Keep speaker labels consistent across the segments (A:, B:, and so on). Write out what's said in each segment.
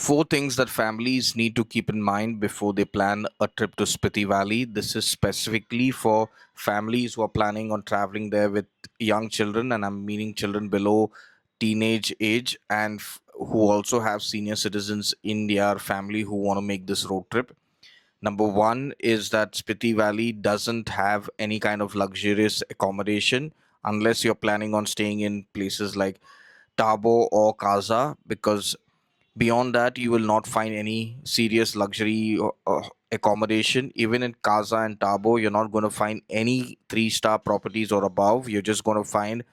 A: Four things that families need to keep in mind before they plan a trip to Spiti Valley. This is specifically for families who are planning on traveling there with young children, and I'm meaning children below teenage age, and who also have senior citizens in their family who want to make this road trip. Number one is that Spiti Valley doesn't have any kind of luxurious accommodation unless you're planning on staying in places like Tabo or Kaza, because beyond that, you will not find any serious luxury accommodation. Even in Kaza and Tabo, you're not going to find any three-star properties or above. You're just going to find,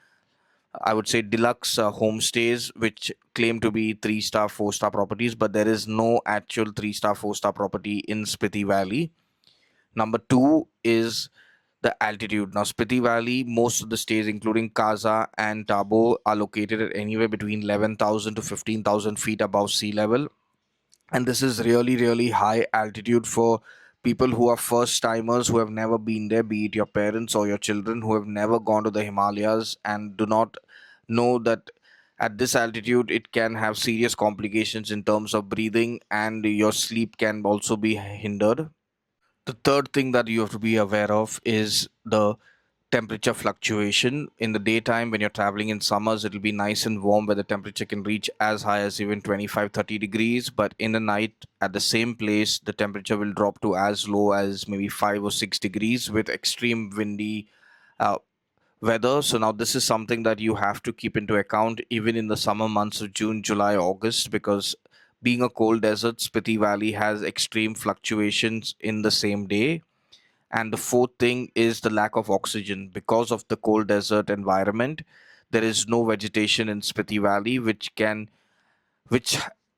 A: I would say, deluxe homestays, which claim to be three-star, four-star properties, but there is no actual three-star, four-star property in Spiti Valley. Number two is the altitude. Now, Spiti Valley, most of the stays, including Kaza and Tabo, are located at anywhere between 11,000 to 15,000 feet above sea level, and this is really really high altitude for people who are first timers, who have never been there, be it your parents or your children who have never gone to the Himalayas and do not know that at this altitude it can have serious complications in terms of breathing, and your sleep can also be hindered. The third thing that you have to be aware of is the temperature fluctuation. In the daytime, when you're traveling in summers, it'll be nice and warm where the temperature can reach as high as even 25-30 degrees. But in the night, at the same place, the temperature will drop to as low as maybe 5 or 6 degrees with extreme windy uh, weather. So now this is something that you have to keep into account even in the summer months of June, July, August, because being a cold desert, Spiti Valley has extreme fluctuations in the same day. And the fourth thing is the lack of oxygen. Because of the cold desert environment, there is no vegetation in Spiti Valley, which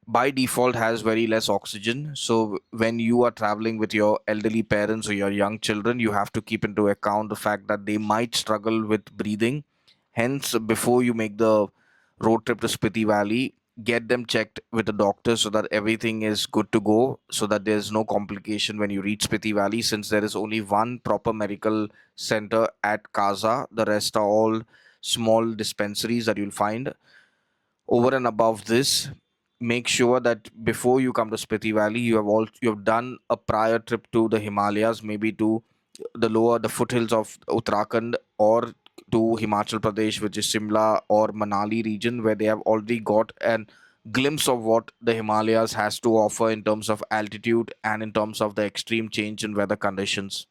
A: by default has very less oxygen. So when you are traveling with your elderly parents or your young children, you have to keep into account the fact that they might struggle with breathing. Hence, before you make the road trip to Spiti Valley, get them checked with the doctor so that everything is good to go, so that there's no complication when you reach Spiti Valley, since there is only one proper medical center at Kaza. The rest are all small dispensaries that you'll find. Over and above this, make sure that before you come to Spiti Valley, you have done a prior trip to the Himalayas, maybe to the foothills of Uttarakhand, or to Himachal Pradesh, which is Shimla or Manali region, where they have already got an glimpse of what the Himalayas has to offer in terms of altitude and in terms of the extreme change in weather conditions.